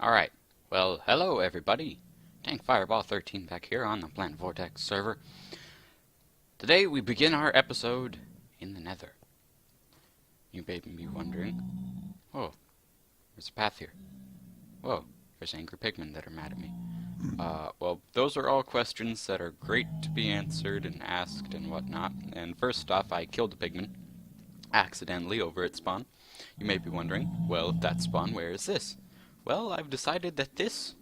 Alright, well, hello everybody. Tank Fireball 13 back here on the Planet Vortex server. Today we begin our episode in the Nether. You may be wondering, whoa, there's a path here. Whoa, there's angry pigmen that are mad at me. Well, those are all questions that are great to be answered and asked and whatnot. And first off, I killed a pigman accidentally over at spawn. You may be wondering, well, if that's spawn, where is this? Well, I've decided that this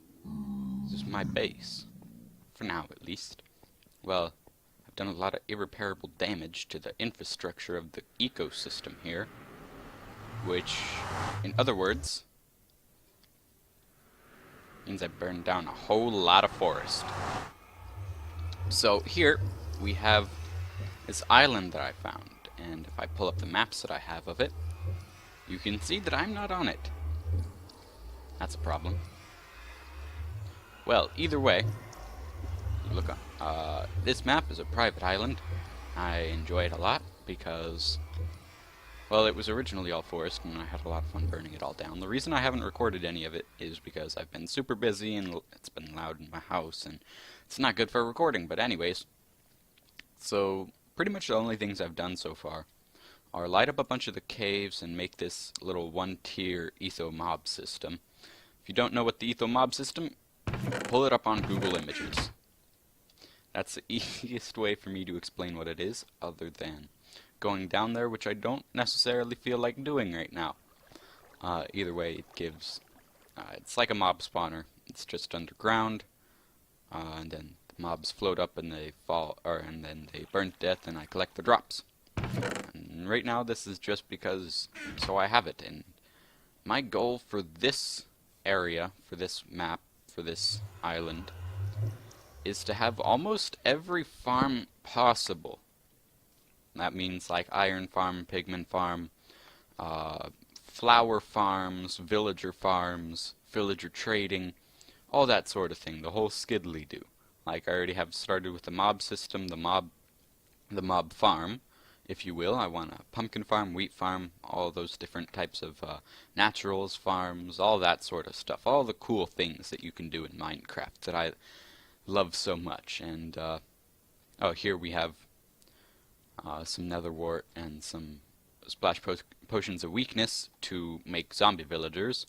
is my base. For now, at least. Well, I've done a lot of irreparable damage to the infrastructure of the ecosystem here. Which, in other words, means I burned down a whole lot of forest. So here, we have this island that I found. And if I pull up the maps that I have of it, you can see that I'm not on it. That's a problem. Well, either way, look on. This map is a private island. I enjoy it a lot because, well, it was originally all forest and I had a lot of fun burning it all down. The reason I haven't recorded any of it is because I've been super busy and it's been loud in my house and it's not good for recording. But anyways, so pretty much the only things I've done so far are light up a bunch of the caves and make this little one-tier etho mob system. If you don't know what the etho mob system, pull it up on Google Images. That's the easiest way for me to explain what it is, other than going down there, which I don't necessarily feel like doing right now. Either way, it gives, it's like a mob spawner. It's just underground, and then the mobs float up and they fall, and then they burn to death, and I collect the drops. And right now, this is just because, so I have it. And my goal for this area, for this map, for this island, is to have almost every farm possible. That means like iron farm, pigman farm, flower farms, villager trading, all that sort of thing, the whole skiddly-do. Like I already have started with the mob system, the mob farm, if you will. I want a pumpkin farm, wheat farm, all those different types of naturals farms, all that sort of stuff. All the cool things that you can do in Minecraft that I love so much. And, oh, here we have some nether wart and some splash potions of weakness to make zombie villagers.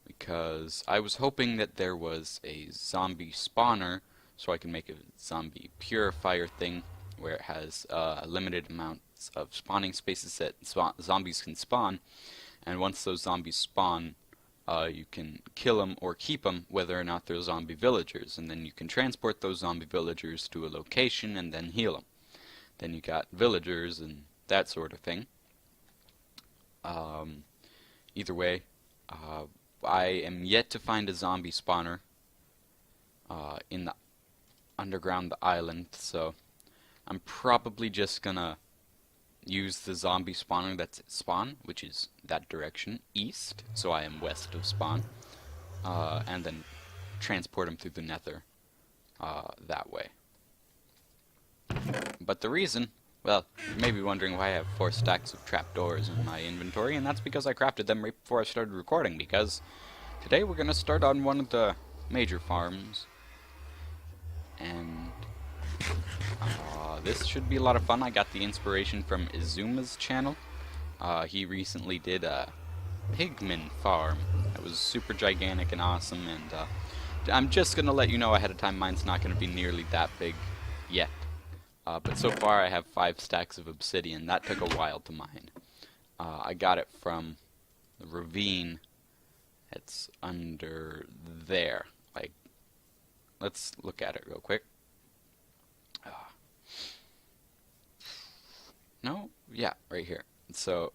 Because I was hoping that there was a zombie spawner so I can make a zombie purifier thing where it has limited amounts of spawning spaces that zombies can spawn, and once those zombies spawn, you can kill them or keep them whether or not they're zombie villagers, and then you can transport those zombie villagers to a location and then heal them. Then you got villagers and that sort of thing. Either way, I am yet to find a zombie spawner in the underground island, so I'm probably just gonna use the zombie spawner that's at spawn, which is that direction, east, so I am west of spawn, and then transport them through the nether that way. But the reason, well, you may be wondering why I have 4 stacks of trapdoors in my inventory, and that's because I crafted them right before I started recording, because today we're gonna start on one of the major farms, and this should be a lot of fun. I got the inspiration from Izuma's channel. He recently did a pigman farm that was super gigantic and awesome, and I'm just going to let you know ahead of time mine's not going to be nearly that big yet. But so far I have 5 stacks of obsidian. That took a while to mine. I got it from the ravine. It's under there. Like, let's look at it real quick. No? Yeah, right here. So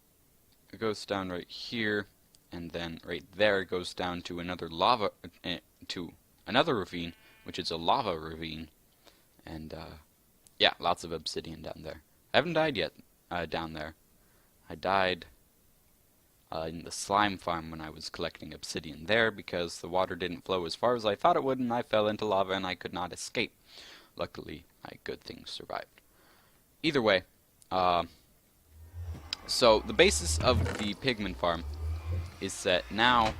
it goes down right here, and then right there it goes down to another another ravine, which is a lava ravine. And yeah, lots of obsidian down there. I haven't died yet down there. I died in the slime farm when I was collecting obsidian there because the water didn't flow as far as I thought it would, and I fell into lava and I could not escape. Luckily, my good things survived. Either way, so the basis of the pigman farm is that now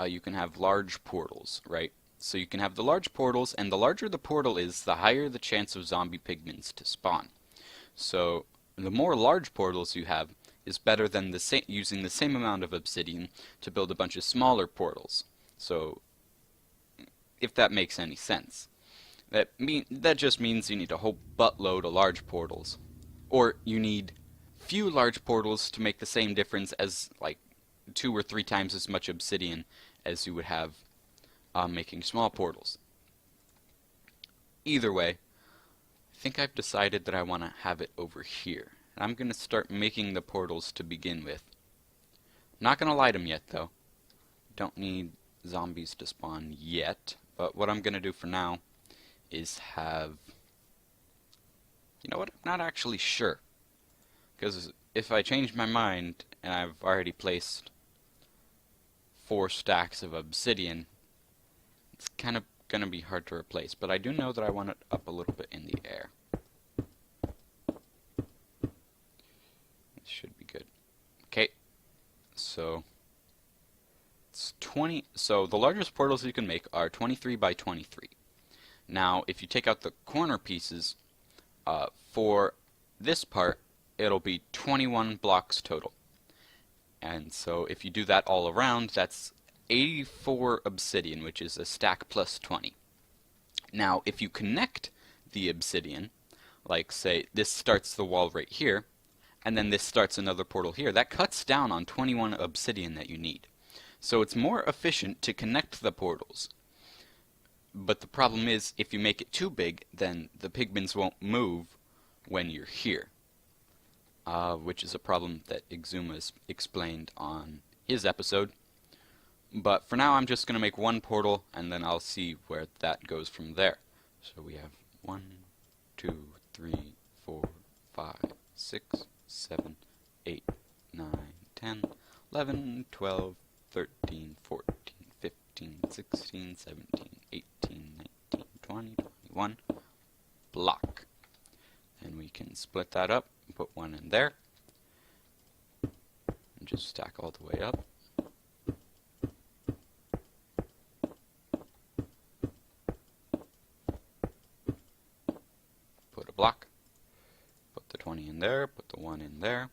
you can have large portals, right? So you can have the large portals, and the larger the portal is, the higher the chance of zombie pigments to spawn. So the more large portals you have is better than using the same amount of obsidian to build a bunch of smaller portals. So if that makes any sense. That just means you need a whole buttload of large portals. Or you need few large portals to make the same difference as like 2 or 3 times as much obsidian as you would have making small portals. Either way, I think I've decided that I want to have it over here. And I'm going to start making the portals to begin with. Not going to light them yet though. Don't need zombies to spawn yet. But what I'm going to do for now is have... You know what? I'm not actually sure. Because if I change my mind and I've already placed 4 stacks of obsidian, it's kind of going to be hard to replace. But I do know that I want it up a little bit in the air. This should be good. Okay. So it's 20. So the largest portals you can make are 23 by 23. Now, if you take out the corner pieces, for this part, it'll be 21 blocks total. And so if you do that all around, that's 84 obsidian, which is a stack plus 20. Now, if you connect the obsidian, like say this starts the wall right here, and then this starts another portal here, that cuts down on 21 obsidian that you need. So it's more efficient to connect the portals. But the problem is, if you make it too big, then the pigments won't move when you're here. Which is a problem that Exuma's explained on his episode. But for now, I'm just going to make one portal, and then I'll see where that goes from there. So we have 1, 2, 3, 4, 5, 6, 7, 8, 9, 10, 11, 12, 13, 14, 15, 16, 17, 18, 19, 20, 21. Block. And we can split that up, put one in there, and just stack all the way up. Put a block, put the 20 in there, put the 1 in there.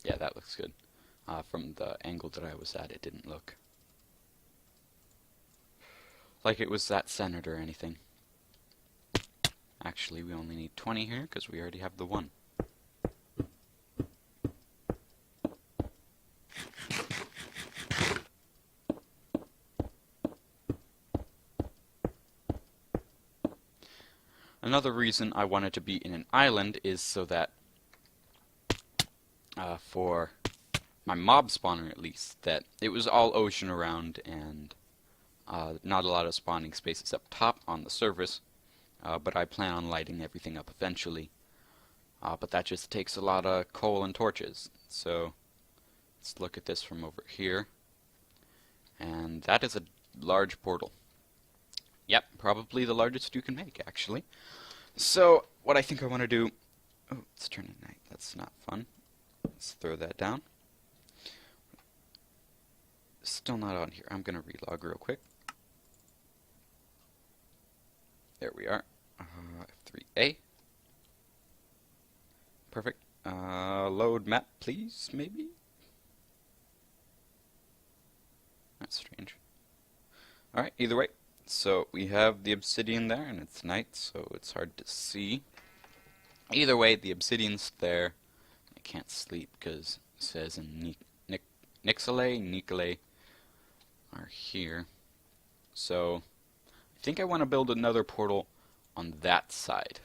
Yeah, that looks good. From the angle that I was at, it didn't look like it was that centered or anything. Actually, we only need 20 here because we already have the 1. Another reason I wanted to be in an island is so that for my mob spawner at least, that it was all ocean around and not a lot of spawning spaces up top on the surface, but I plan on lighting everything up eventually. But that just takes a lot of coal and torches. So let's look at this from over here. And that is a large portal. Yep, probably the largest you can make, actually. So what I think I want to do... Oh, it's turning night. That's not fun. Let's throw that down. Still not on here. I'm going to relog real quick. There we are. F3A. Perfect. Load map, please, maybe? That's strange. Alright, either way. So we have the obsidian there, and it's night, so it's hard to see. Either way, the obsidian's there. I can't sleep because it says in Nicolay are here. So I think I want to build another portal on that side.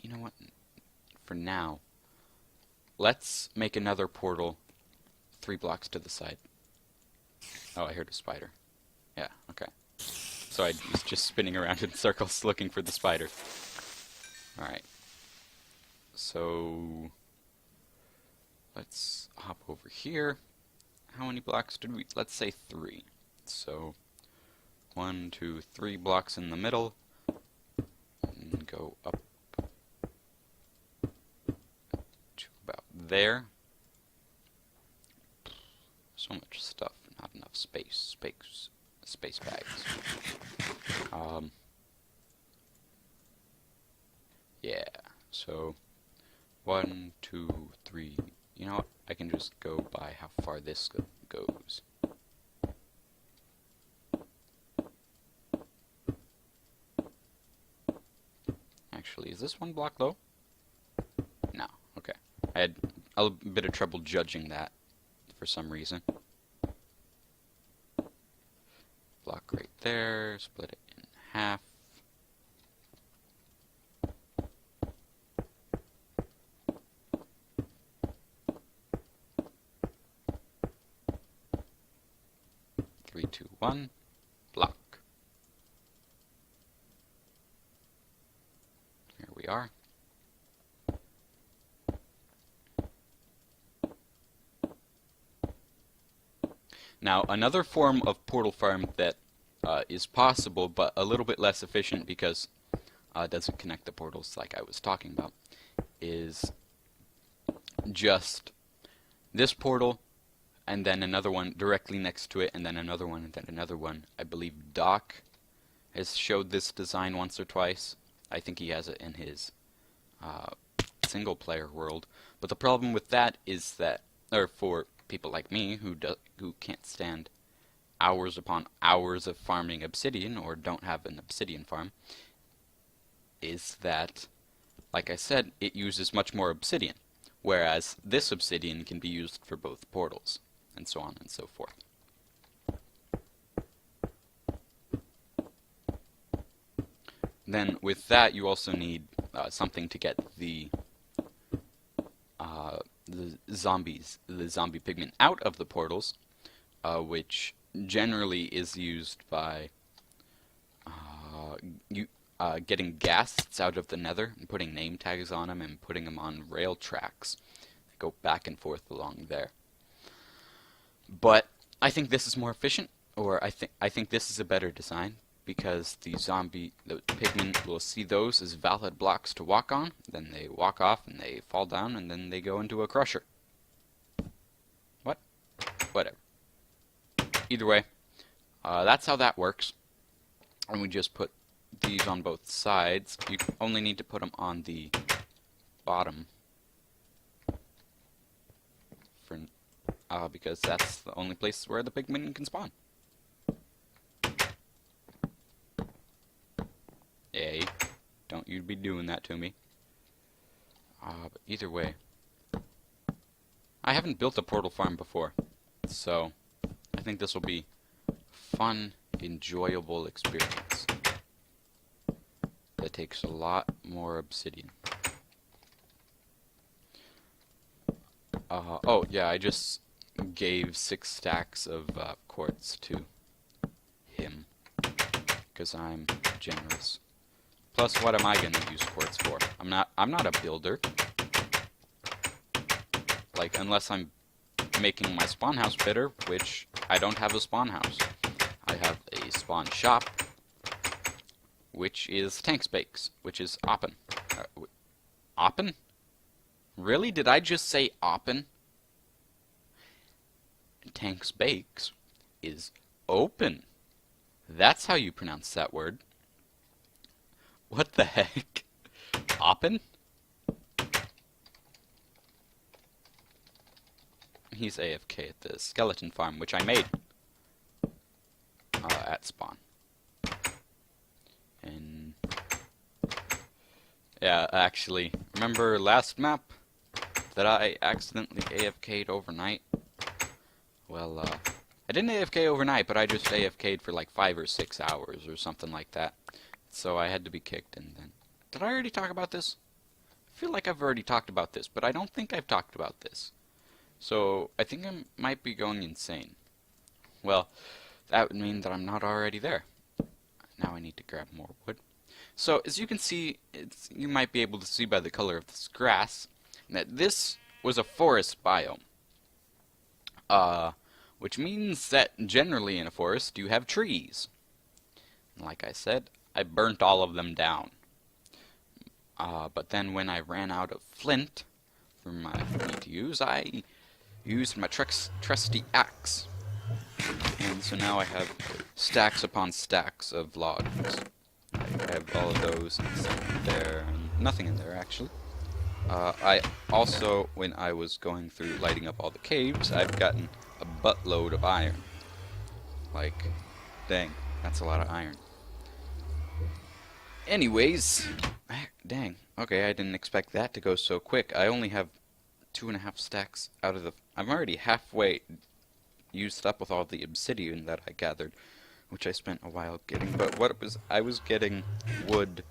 You know what? For now, let's make another portal 3 blocks to the side. Oh, I heard a spider. Yeah, okay. So I was just spinning around in circles looking for the spider. Alright, so let's hop over here. How many blocks did we? Let's say 3. So 1, 2, 3 blocks in the middle, and go up to about there. So much stuff, not enough space bags. Yeah, so 1, 2, 3. You know what? I can just go by how far this goes. Actually, is this 1 block low? No, okay. I had a bit of trouble judging that for some reason. Block right there, split it in half. Three, two, one, block. Here we are. Now, another form of portal farm that is possible, but a little bit less efficient because it doesn't connect the portals like I was talking about, is just this portal, and then another one directly next to it, and then another one, and then another one. I believe Doc has showed this design once or twice. I think he has it in his single-player world. But the problem with that is that, or for people like me who can't stand hours upon hours of farming obsidian, or don't have an obsidian farm, is that, like I said, it uses much more obsidian, whereas this obsidian can be used for both portals, and so on and so forth. Then with that, you also need something to get the zombie pigment out of the portals, which generally is used by getting ghasts out of the nether and putting name tags on them and putting them on rail tracks that go back and forth along there. But I think this is more efficient, or I think this is a better design, because the pigmen will see those as valid blocks to walk on, then they walk off and they fall down, and then they go into a crusher. What? Whatever. Either way, that's how that works. And we just put these on both sides. You only need to put them on the bottom for because that's the only place where the pigmen can spawn. Yay. Don't you be doing that to me. But either way, I haven't built a portal farm before, so I think this will be a fun, enjoyable experience that takes a lot more obsidian. Oh yeah, I just gave 6 stacks of quartz to him because I'm generous. Plus, what am I going to use quartz for? I'm not a builder. Like, unless I'm making my spawn house better, which I don't have a spawn house. I have a spawn shop, which is Tanks Bakes, which is oppen. Oppen? Really? Did I just say oppen? Tanks Bakes is open. That's how you pronounce that word. What the heck? Oppen? He's AFK at the skeleton farm, which I made at spawn. And yeah, actually, remember last map that I accidentally AFK'd overnight? Well, I didn't AFK overnight, but I just AFK'd for like 5 or 6 hours or something like that. So I had to be kicked, and then... Did I already talk about this? I feel like I've already talked about this, but I don't think I've talked about this. So I think I might be going insane. Well, that would mean that I'm not already there. Now I need to grab more wood. So as you can see, you might be able to see by the color of this grass that this was a forest biome. Which means that generally in a forest you have trees. Like I said, I burnt all of them down. But then when I ran out of flint for me to use, I used my trusty axe. And so now I have stacks upon stacks of logs. I have all of those, and some there, and nothing in there actually. I also, when I was going through lighting up all the caves, I've gotten a buttload of iron. Like, dang, that's a lot of iron. Anyways, dang, okay, I didn't expect that to go so quick. I only have 2.5 stacks out of the... I'm already halfway used up with all the obsidian that I gathered, which I spent a while getting. But what it was, I was getting wood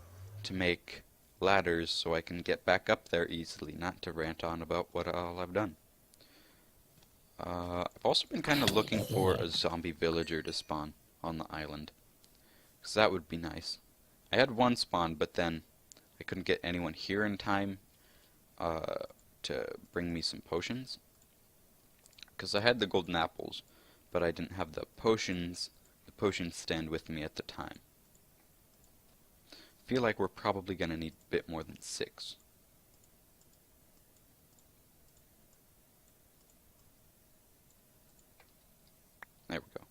to make ladders so I can get back up there easily, not to rant on about what all I've done. I've also been kind of looking for a zombie villager to spawn on the island, because that would be nice. I had one spawn, but then I couldn't get anyone here in time to bring me some potions, because I had the golden apples, but I didn't have the potion stand with me at the time. I feel like we're probably going to need a bit more than 6. There we go.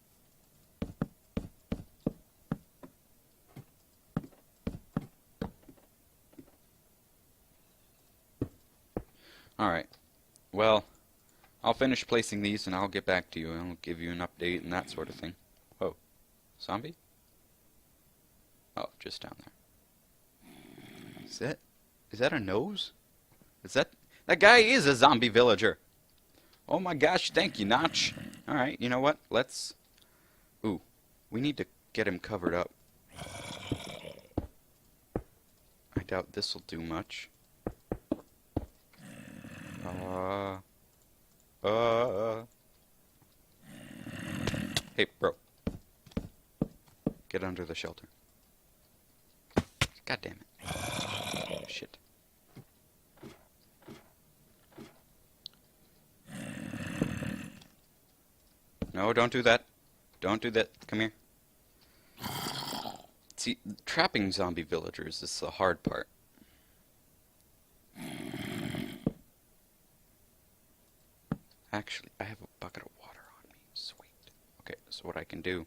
Alright, well, I'll finish placing these and I'll get back to you and I'll give you an update and that sort of thing. Whoa, zombie? Oh, just down there. Is that a nose? That guy is a zombie villager. Oh my gosh, thank you, Notch. Alright, you know what? Ooh, we need to get him covered up. I doubt this'll do much. Hey, bro. Get under the shelter. God damn it. Shit. No, don't do that. Don't do that. Come here. See, trapping zombie villagers is the hard part. Actually, I have a bucket of water on me. Sweet. Okay, so what I can do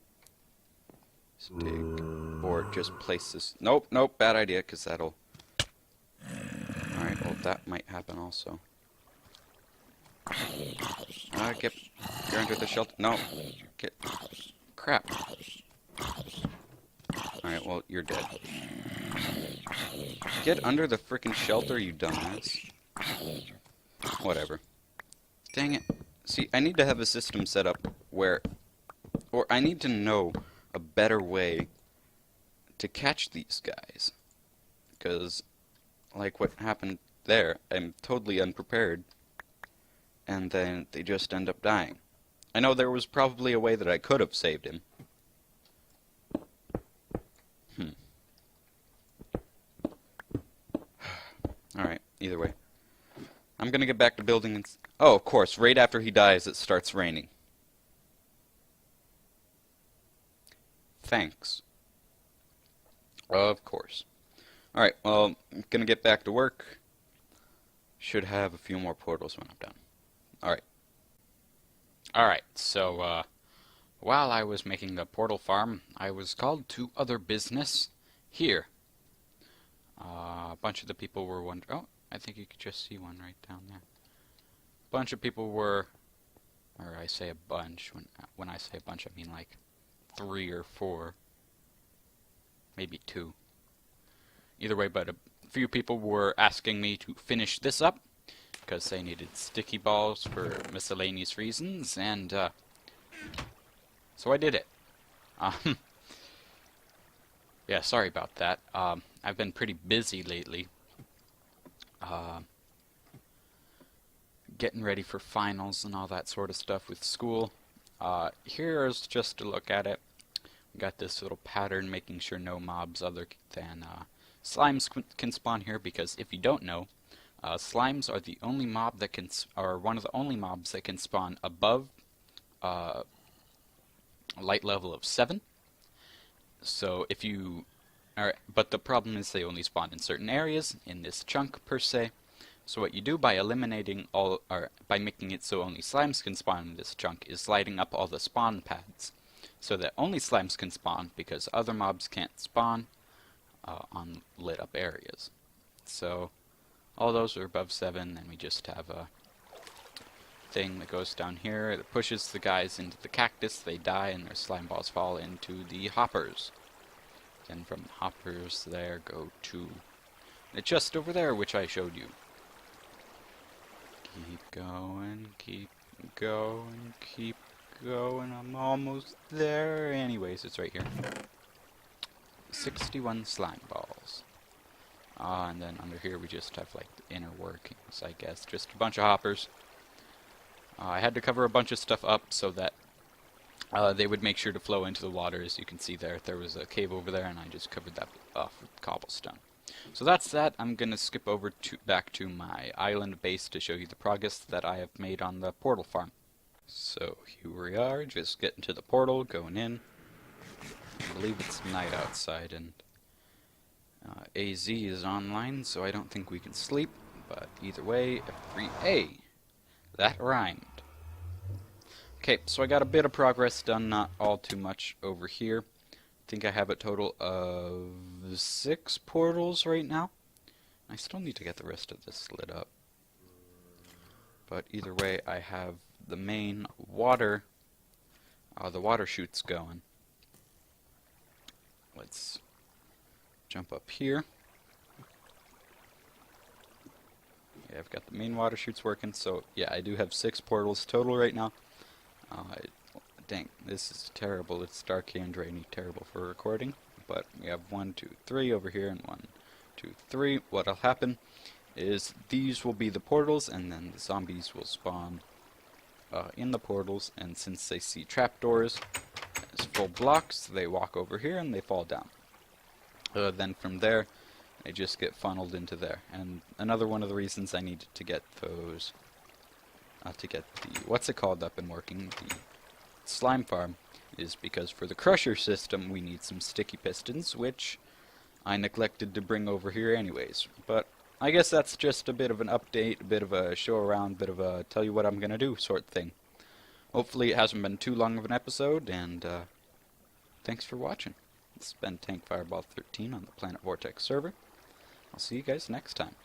is dig, or just place this... Nope, bad idea, because that'll... Alright, well, that might happen also. Get under the shelter. No. Get... Crap. Alright, well, you're dead. Get under the frickin' shelter, you dumbass. Whatever. Dang it. See, I need to have a system set up where... Or I need to know a better way to catch these guys. Because, like what happened there, I'm totally unprepared. And then they just end up dying. I know there was probably a way that I could have saved him. Alright, either way. I'm gonna get back to building and... Oh, of course, right after he dies it starts raining. Thanks. Of course. Alright, well, I'm gonna get back to work. Should have a few more portals when I'm done. Alright. Alright, so, while I was making the portal farm, I was called to other business here. A bunch of the people were wondering... Oh, I think you could just see one right down there. A bunch of people were... Or I say a bunch. When I say a bunch, I mean like 3 or 4. Maybe 2. Either way, but a few people were asking me to finish this up because they needed sticky balls for miscellaneous reasons, and so I did it. Yeah, sorry about that. I've been pretty busy lately. Getting ready for finals and all that sort of stuff with school. Here's just to look at it. We got this little pattern making sure no mobs other than Slimes can spawn here because if you don't know, slimes are the only mob that are one of the only mobs that can spawn above a light level of 7. So if you but the problem is they only spawn in certain areas in this chunk per se. So what you do by eliminating all, or by making it so only slimes can spawn in this chunk, is lighting up all the spawn pads, so that only slimes can spawn because other mobs can't spawn on lit up areas. So all those are above 7, and we just have a thing that goes down here that pushes the guys into the cactus. They die and their slime balls fall into the hoppers. Then from the hoppers there go to the chest over there, which I showed you. Keep going, keep going, keep going. I'm almost there. Anyways, it's right here. 61 slime balls. And then under here we just have like the inner workings, I guess. Just a bunch of hoppers. I had to cover a bunch of stuff up so that they would make sure to flow into the water. As you can see there was a cave over there, and I just covered that off with cobblestone. So that's that. I'm going to skip over back to my island base to show you the progress that I have made on the portal farm. So here we are, just getting to the portal, going in. I believe it's night outside, and AZ is online, so I don't think we can sleep. But either way, F3A. That rhymed. Okay, so I got a bit of progress done, not all too much over here. I think I have a total of 6 portals right now. I still need to get the rest of this lit up. But either way, I have the main water, the water chutes going. Let's jump up here. Yeah, I've got the main water chutes working, so yeah, I do have 6 portals total right now. Dang, this is terrible. It's dark and rainy, terrible for recording. But we have 1, 2, 3 over here, and 1, 2, 3. What'll happen is these will be the portals, and then the zombies will spawn in the portals, and since they see trapdoors as full blocks, they walk over here and they fall down. Then from there, they just get funneled into there. And another one of the reasons I needed to get those, to get the, what's it called, up and working, the slime farm, is because for the crusher system we need some sticky pistons, which I neglected to bring over here anyways. But I guess that's just a bit of an update, a bit of a show around, bit of a tell you what I'm gonna do sort thing. Hopefully it hasn't been too long of an episode, and thanks for watching. This has been Tank Fireball 13 on the Planet Vortex server. I'll see you guys next time.